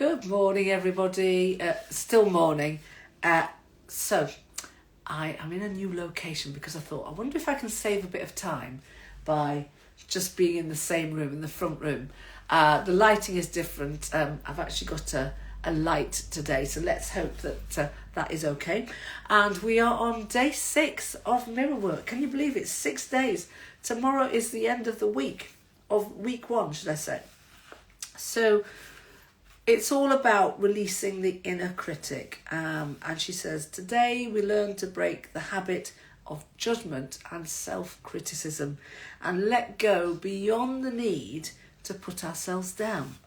Good morning, everybody. Still morning. So, I am in a new location because I thought, I wonder if I can save a bit of time by just being in the same room, in the front room. The lighting is different. I've actually got a light today, so let's hope that that is okay. And we are on day 6 of mirror work. Can you believe it? 6 days. Tomorrow is the end of the week, of week 1, should I say. So it's all about releasing the inner critic. And she says, today we learn to break the habit of judgment and self-criticism and let go beyond the need to put ourselves down.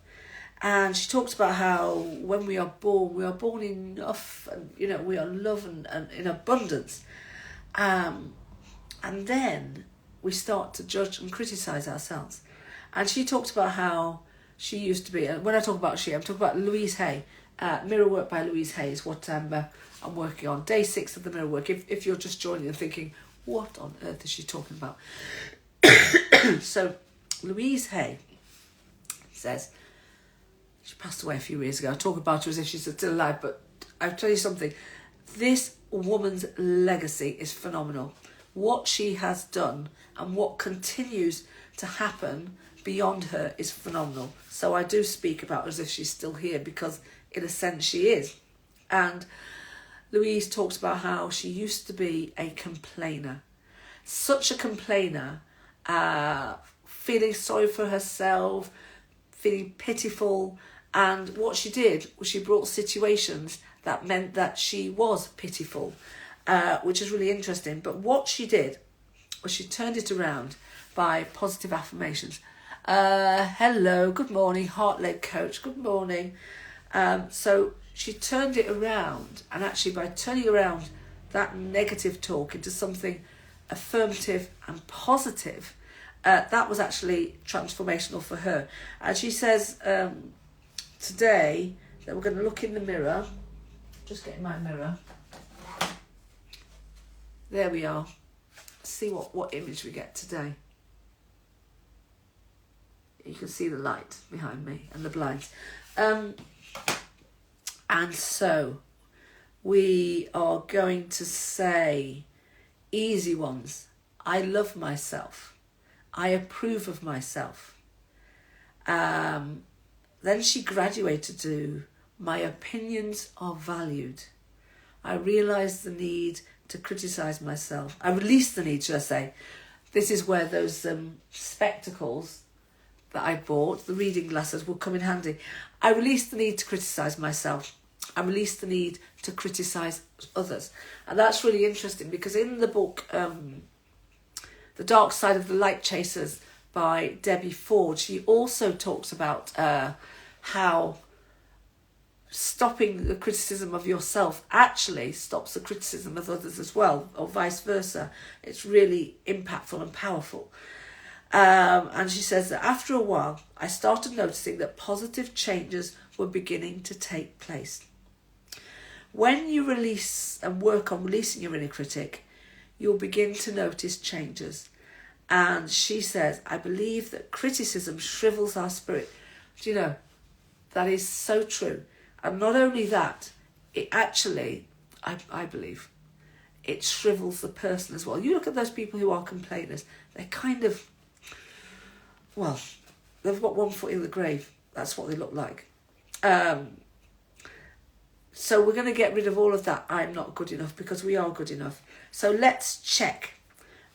And she talks about how when we are born enough, and we are love and in abundance. And then we start to judge and criticise ourselves. And she talks about how she used to be, and when I talk about I'm talking about Louise Hay. Mirror work by Louise Hay is what I'm working on. Day 6 of the mirror work. If you're just joining and thinking, what on earth is she talking about? So Louise Hay says, she passed away a few years ago. I talk about her as if she's still alive, but I'll tell you something. This woman's legacy is phenomenal. What she has done and what continues to happen beyond her is phenomenal. So I do speak about her as if she's still here because in a sense she is. And Louise talks about how she used to be a complainer. Such a complainer, feeling sorry for herself, feeling pitiful. And what she did was she brought situations that meant that she was pitiful, which is really interesting. But what she did was she turned it around by positive affirmations. Hello, good morning, heart-led coach, good morning. So she turned it around, and actually by turning around that negative talk into something affirmative and positive, that was actually transformational for her. And she says today that we're going to look in the mirror. Just getting my mirror. There we are. See what image we get today. You can see the light behind me and the blinds. And so we are going to say easy ones. I love myself. I approve of myself. Then she graduated to my opinions are valued. I realised the need to criticise myself. I released the need, should I say. This is where those spectacles that I bought, the reading glasses, will come in handy. I released the need to criticise myself. I released the need to criticise others. And that's really interesting because in the book, The Dark Side of the Light Chasers by Debbie Ford, she also talks about how stopping the criticism of yourself actually stops the criticism of others as well, or vice versa. It's really impactful and powerful. And she says that after a while, I started noticing that positive changes were beginning to take place. When you release and work on releasing your inner critic, you'll begin to notice changes. And she says, I believe that criticism shrivels our spirit. Do you know, that is so true. And not only that, it actually, I believe, it shrivels the person as well. You look at those people who are complainers, they're kind of, well, they've got one foot in the grave. That's what they look like. So we're going to get rid of all of that. I'm not good enough because we are good enough. So let's check.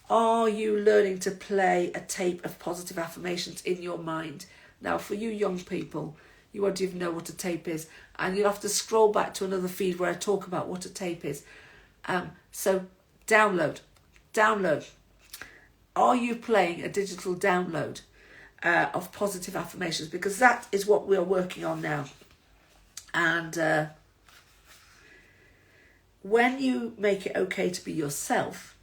Are you learning to play a tape of positive affirmations in your mind? Now, for you young people, you won't even know what a tape is. And you'll have to scroll back to another feed where I talk about what a tape is. So download. Are you playing a digital download of positive affirmations? Because that is what we are working on now. And when you make it okay to be yourself,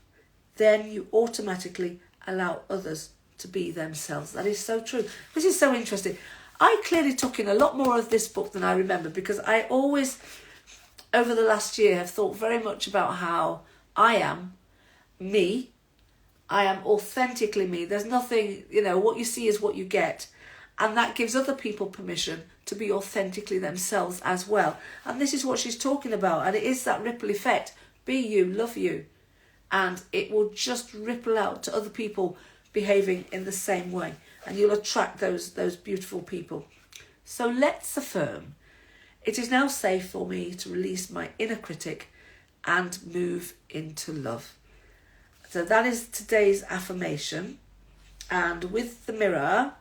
then you automatically allow others to be themselves. That is so true. This is so interesting. I clearly took in a lot more of this book than I remember because I always, over the last year, have thought very much about how I am me. I am authentically me. There's nothing, what you see is what you get. And that gives other people permission to be authentically themselves as well. And this is what she's talking about. And it is that ripple effect. Be you, love you. And it will just ripple out to other people behaving in the same way. And you'll attract those beautiful people. So let's affirm. It is now safe for me to release my inner critic and move into love. So that is today's affirmation. And with the mirror,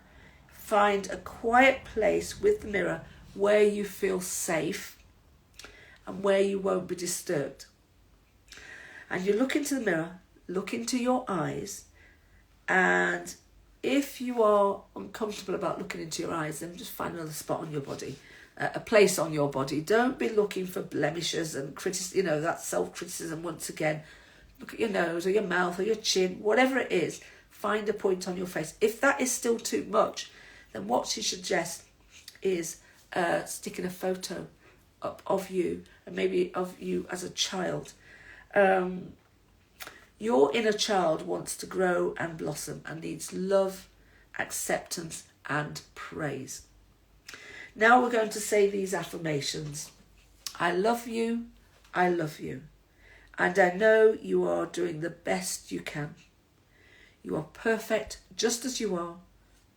find a quiet place with the mirror where you feel safe and where you won't be disturbed. And you look into the mirror, look into your eyes, and if you are uncomfortable about looking into your eyes, then just find another spot on your body, a place on your body. Don't be looking for blemishes and that self-criticism once again. Look at your nose or your mouth or your chin, whatever it is, find a point on your face. If that is still too much, then what she suggests is sticking a photo up of you, and maybe of you as a child. Your inner child wants to grow and blossom and needs love, acceptance and praise. Now we're going to say these affirmations. I love you, and I know you are doing the best you can. You are perfect just as you are.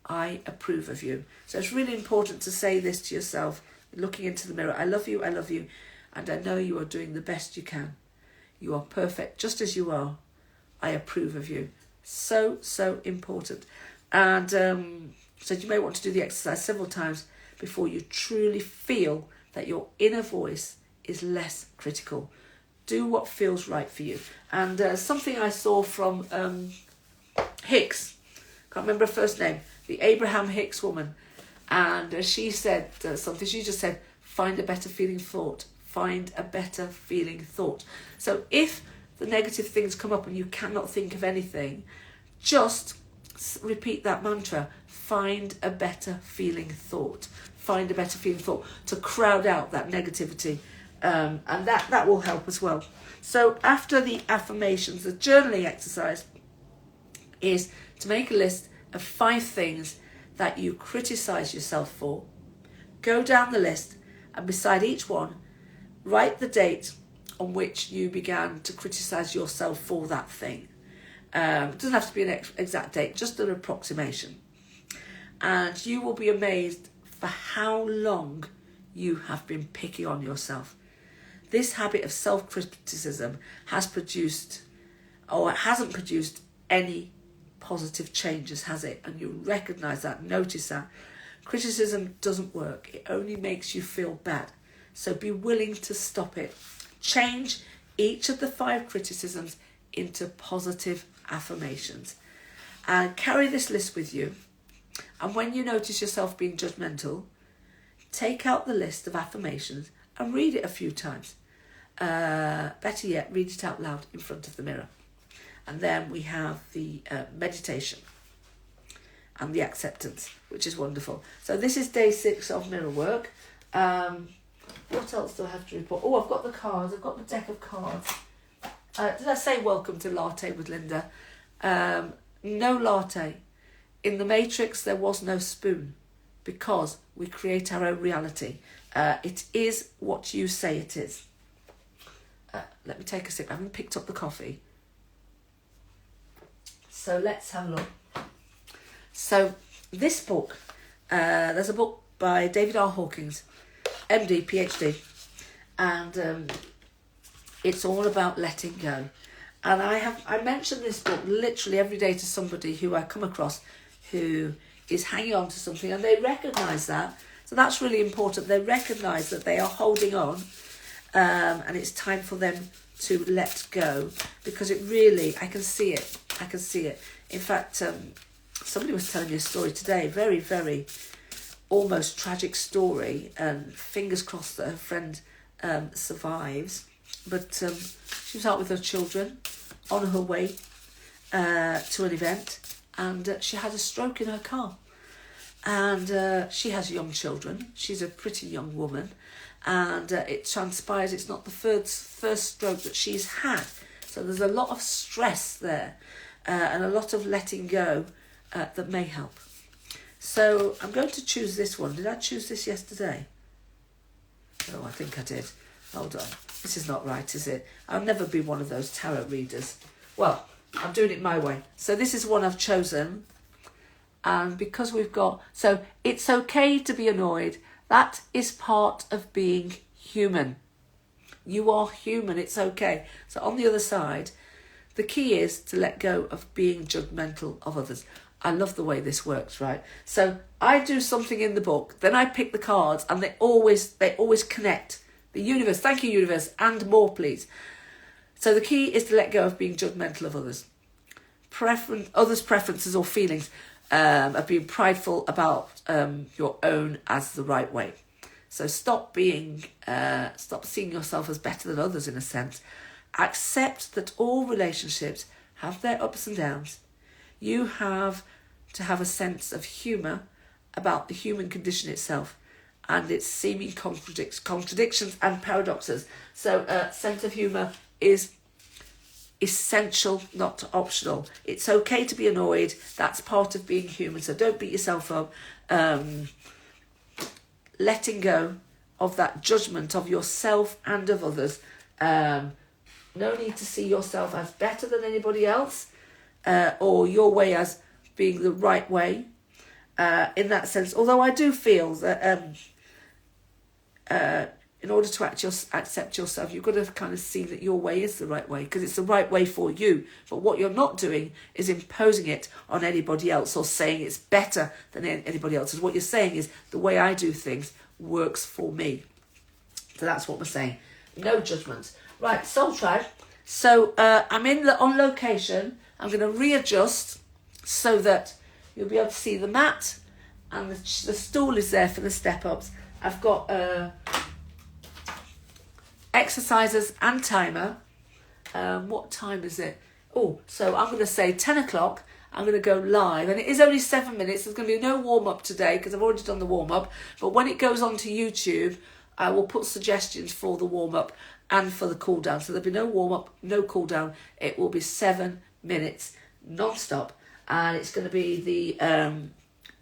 I approve of you. So it's really important to say this to yourself, looking into the mirror. I love you, and I know you are doing the best you can. You are perfect just as you are. I approve of you. So, so important. And so you may want to do the exercise several times before you truly feel that your inner voice is less critical. Do what feels right for you. And something I saw from Hicks, can't remember her first name, the Abraham Hicks woman. And she said something, she just said, find a better feeling thought. Find a better feeling thought. So if the negative things come up and you cannot think of anything, just repeat that mantra. Find a better feeling thought. Find a better feeling thought to crowd out that negativity. And that will help as well. So after the affirmations, the journaling exercise is to make a list of 5 things that you criticize yourself for. Go down the list, and beside each one, write the date on which you began to criticize yourself for that thing. It doesn't have to be an exact date, just an approximation. And you will be amazed for how long you have been picking on yourself. This habit of self-criticism has produced, or it hasn't produced, any positive changes, has it? And you recognise that, notice that. Criticism doesn't work. It only makes you feel bad. So be willing to stop it. Change each of the 5 criticisms into positive affirmations. And carry this list with you. And when you notice yourself being judgmental, take out the list of affirmations and read it a few times. Better yet, read it out loud in front of the mirror. And then we have the meditation and the acceptance, which is wonderful. So this is day 6 of mirror work. What else do I have to report? Oh, I've got the cards. I've got the deck of cards. Did I say welcome to Latte with Lynda? No latte. In the Matrix, there was no spoon because we create our own reality. It is what you say it is. Let me take a sip. I haven't picked up the coffee. So let's have a look. So this book, there's a book by David R. Hawkins, MD, PhD, and it's all about letting go. And I mention this book literally every day to somebody who I come across who is hanging on to something, and they recognise that. So that's really important. They recognise that they are holding on, and it's time for them to let go, because it really, I can see it. In fact, somebody was telling me a story today, very, very almost tragic story, and fingers crossed that her friend survives. But she was out with her children on her way to an event, and she had a stroke in her car. And she has young children. She's a pretty young woman. And it transpires it's not the first stroke that she's had. So there's a lot of stress there, and a lot of letting go that may help. So I'm going to choose this one. Did I choose this yesterday? Oh, I think I did. Hold on. This is not right, is it? I'll never be one of those tarot readers. Well, I'm doing it my way. So this is one I've chosen. And because we've got... So it's okay to be annoyed. That is part of being human. You are human. It's okay. So on the other side, the key is to let go of being judgmental of others. I love the way this works, right? So I do something in the book, then I pick the cards, and they always connect. The universe, thank you, universe, and more, please. So the key is to let go of being judgmental of others. Others' preferences or feelings, of being prideful about your own as the right way. So stop seeing yourself as better than others in a sense. Accept that all relationships have their ups and downs. You have to have a sense of humour about the human condition itself and its seeming contradictions and paradoxes. So sense of humour is essential, not optional. It's okay to be annoyed. That's part of being human. So don't beat yourself up. Letting go of that judgment of yourself and of others. No need to see yourself as better than anybody else. Or your way as being the right way, in that sense. Although I do feel that in order to accept yourself, you've got to kind of see that your way is the right way, because it's the right way for you. But what you're not doing is imposing it on anybody else or saying it's better than anybody else's. What you're saying is the way I do things works for me. So that's what we're saying. No judgment. Right, Soul Tribe. So I'm on location. I'm going to readjust so that you'll be able to see the mat, and the stool is there for the step-ups. I've got exercises and timer. What time is it? Oh, so I'm going to say 10 o'clock. I'm going to go live, and it is only 7 minutes. There's going to be no warm-up today because I've already done the warm-up. But when it goes onto YouTube, I will put suggestions for the warm-up and for the cool-down. So there'll be no warm-up, no cool-down. It will be 7 minutes non-stop, and it's going to be the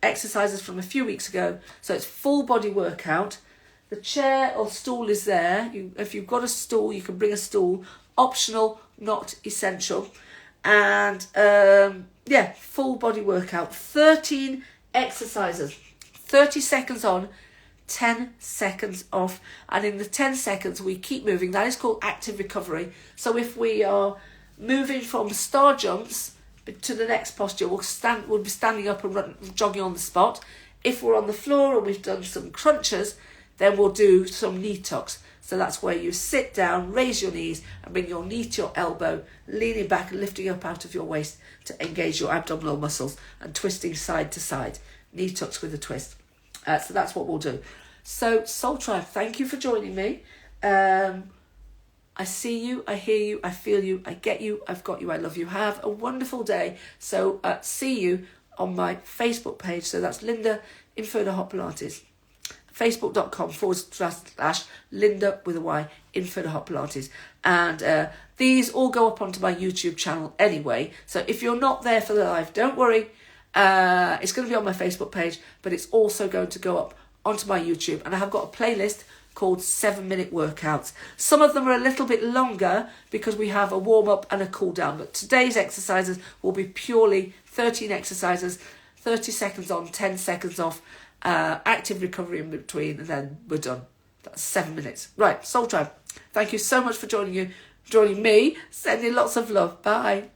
exercises from a few weeks ago. So it's full body workout. The chair or stool is there. If you've got a stool, you can bring a stool. Optional, not essential. And full body workout. 13 exercises. 30 seconds on, 10 seconds off. And in the 10 seconds, we keep moving. That is called active recovery. So if we are moving from star jumps to the next posture, we'll be standing up and jogging on the spot. If we're on the floor and we've done some crunches, then we'll do some knee tucks. So that's where you sit down, raise your knees, and bring your knee to your elbow, leaning back and lifting up out of your waist to engage your abdominal muscles and twisting side to side. Knee tucks with a twist. So that's what we'll do. So Soul Tribe, thank you for joining me. I see you, I hear you, I feel you, I get you, I've got you, I love you. Have a wonderful day. So see you on my Facebook page. So that's Lynda Inferno Hot Pilates. Facebook.com/Lynda with a Y, Inferno Hot Pilates. And these all go up onto my YouTube channel anyway. So if you're not there for the live, don't worry. It's going to be on my Facebook page, but it's also going to go up onto my YouTube. And I have got a playlist called 7-minute workouts. Some of them are a little bit longer because we have a warm-up and a cool-down. But today's exercises will be purely 13 exercises, 30 seconds on, 10 seconds off, active recovery in between, and then we're done. That's 7 minutes. Right, Soul Tribe, thank you so much for joining me. Sending lots of love. Bye.